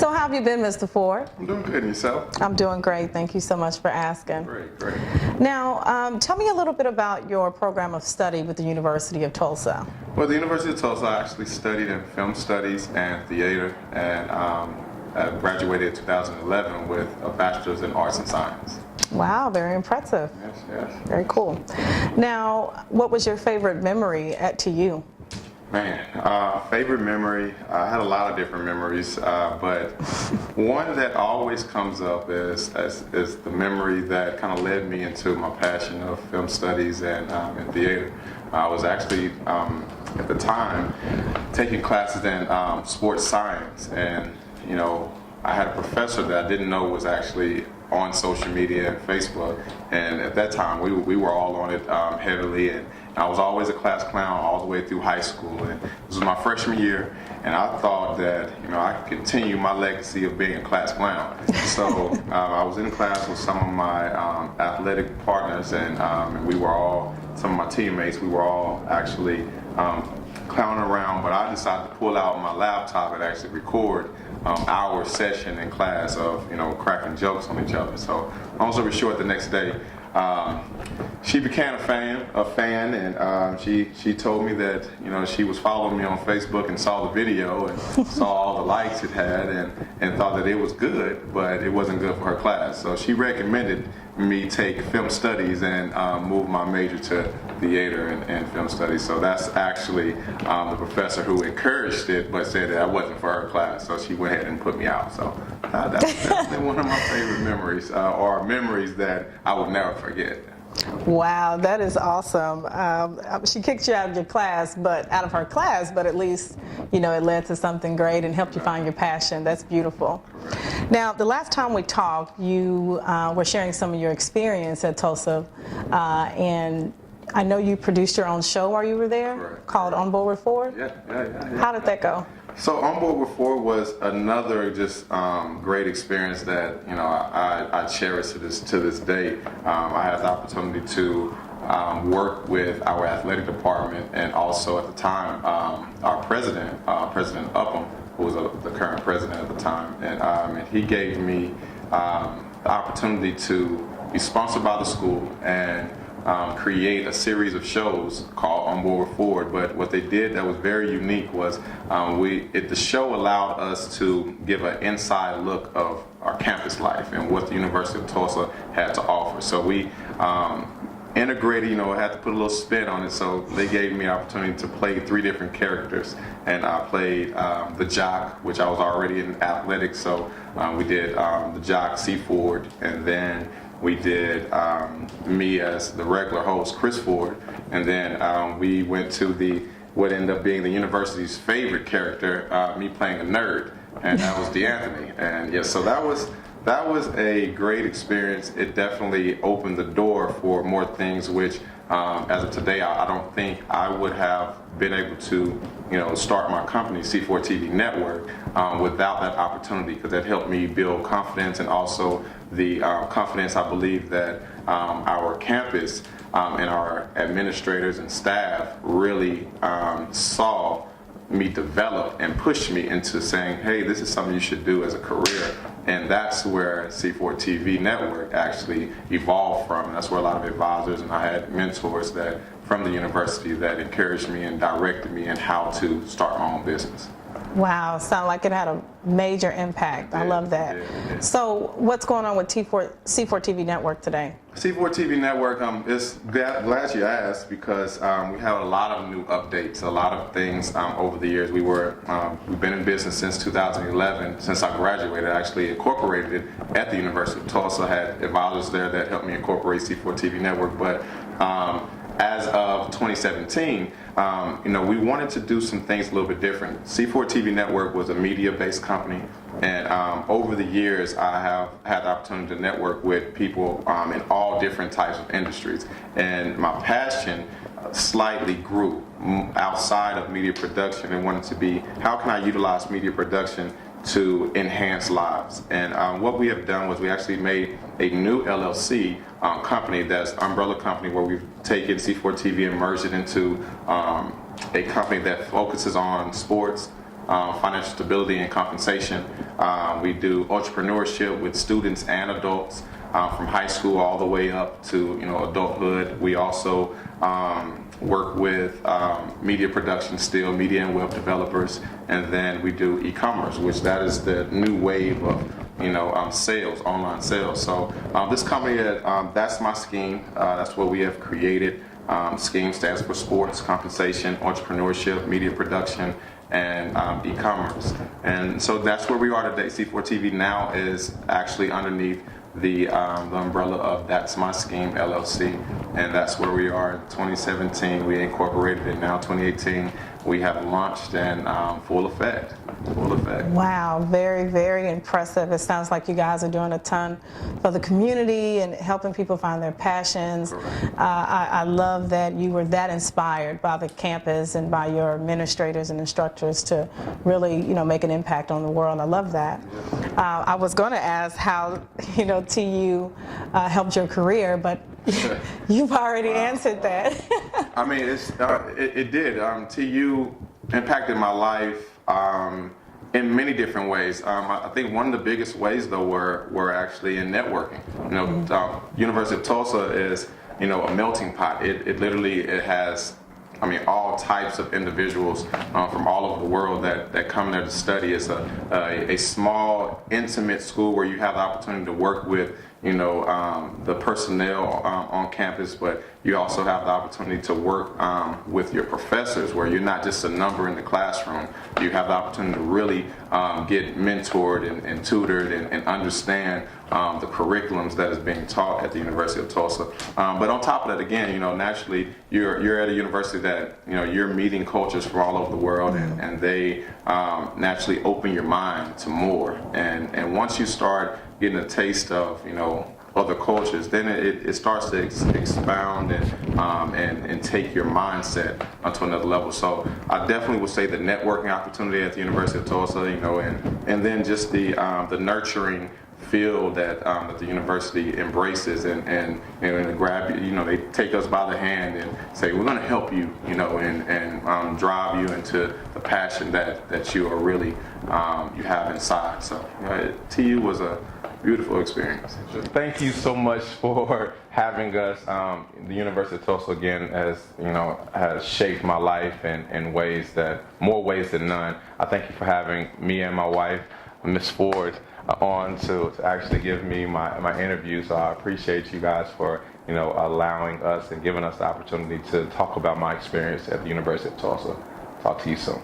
So how have you been, Mr. Ford? I'm doing good. And yourself? I'm doing great. Thank you so much for asking. Great, great. Now, tell me a little bit about your program of study with the University of Tulsa. Well, the University of Tulsa, I actually studied in film studies and theater, and I graduated in 2011 with a bachelor's in arts and science. Wow, very impressive. Yes, yes. Very cool. Now, what was your favorite memory at TU? Man, favorite memory, I had a lot of different memories, but one that always comes up is the memory that kind of led me into my passion of film studies and theater. I was actually, at the time, taking classes in sports science, and you know, I had a professor that I didn't know was actually on social media and Facebook, and at that time we were all on it heavily, and I was always a class clown all the way through high school, and this was my freshman year, and I thought that, you know, I could continue my legacy of being a class clown. So I was in class with some of my athletic partners, and we were all, some of my teammates, we were all actually clowning around, but I decided to pull out my laptop and actually record our session in class of, you know, cracking jokes on each other. So long story short, the next day, she became a fan, and she told me that, you know, she was following me on Facebook and saw the video and saw all the likes it had, and thought that it was good, but it wasn't good for her class. So she recommended me take film studies and move my major to theater and film studies. So that's actually the professor who encouraged it, but said that wasn't for her class. So she went ahead and put me out. So that's definitely one of my favorite memories, or memories that I will never forget. Wow, that is awesome. She kicked you out of your class, but out of her class, but at least, you know, it led to something great and helped you find your passion. That's beautiful. Correct. Now, the last time we talked, you were sharing some of your experience at Tulsa, and I know you produced your own show while you were there. Correct. Called On Board with Ford. Yeah. How did that go? So On Board with Ford was another just great experience that, you know, I cherish to this day. I had the opportunity to work with our athletic department, and also at the time our president, President Upham, who was the current president at the time, and he gave me the opportunity to be sponsored by the school and create a series of shows called On Board with Ford. But what they did that was very unique was the show allowed us to give an inside look of our campus life and what the University of Tulsa had to offer. So we integrated, you know, I had to put a little spin on it, so they gave me an opportunity to play 3 different characters, and I played the jock, which I was already in athletics, so we did the jock, C. Ford, and then we did me as the regular host, Chris Ford, and then we went to what ended up being the university's favorite character, me playing a nerd, and that was DeAnthony. And yes, so that was a great experience. It definitely opened the door for more things, which as of today, I don't think I would have been able to, you know, start my company, C4 TV Network, without that opportunity, because that helped me build confidence, and also the confidence I believe that our campus and our administrators and staff really saw me develop and push me into saying, hey, this is something you should do as a career. And that's where C4 TV Network actually evolved from. And that's where a lot of advisors, and I had mentors that from the university that encouraged me and directed me in how to start my own business. Wow, sound like it had a major impact. I love that. Yeah. So what's going on with C4 TV Network today? C4 TV Network, glad you asked, because we have a lot of new updates, a lot of things over the years. We've been in business since 2011. Since I graduated, I actually incorporated it at the University of Tulsa. I had advisors there that helped me incorporate C4 TV Network, but as of 2017, you know, we wanted to do some things a little bit different. C4 TV Network was a media-based company, and over the years, I have had the opportunity to network with people in all different types of industries, and my passion slightly grew outside of media production and wanted to be, how can I utilize media production to enhance lives? And what we have done was we actually made a new LLC company, that's an umbrella company, where we've taken C4 TV and merged it into a company that focuses on sports, financial stability and compensation, We do entrepreneurship with students and adults, from high school all the way up to adulthood. We also work with media production still, media and web developers, and then we do e-commerce, which that is the new wave of sales, online sales. So this company, that's my scheme. That's what we have created. SCHEME stands for sports, compensation, entrepreneurship, media production, and e-commerce. And so that's where we are today. C4 TV now is actually underneath the umbrella of That's My Scheme LLC, and that's where we are in 2017. We incorporated it now 2018. We have launched and full effect. Wow, very, very impressive. It sounds like you guys are doing a ton for the community and helping people find their passions. I love that you were that inspired by the campus and by your administrators and instructors to really, make an impact on the world. I love that. I was going to ask how, TU helped your career, but you've already answered that. I mean, it did. TU impacted my life in many different ways. I think one of the biggest ways, though, were actually in networking. University of Tulsa is, a melting pot. It literally has, all types of individuals from all over the world that come there to study. It's a small, intimate school where you have the opportunity to work with the personnel on campus, but you also have the opportunity to work with your professors, where you're not just a number in the classroom. You have the opportunity to really get mentored and tutored and understand the curriculums that is being taught at the University of Tulsa. But on top of that, again, naturally, you're at a university that you're meeting cultures from all over the world, and they naturally open your mind to more. And once you start getting a taste of other cultures, then it starts to expound and take your mindset onto another level. So I definitely would say the networking opportunity at the University of Tulsa, and then just the nurturing field that the university embraces and grab you, they take us by the hand and say, we're going to help you, and drive you into the passion that you are really you have inside. So TU was a beautiful experience. Thank you so much for having us. The University of Tulsa, again, has shaped my life in more ways than none. I thank you for having me and my wife, Miss Ford, on to actually give me my interview. So I appreciate you guys for allowing us and giving us the opportunity to talk about my experience at the University of Tulsa. Talk to you soon.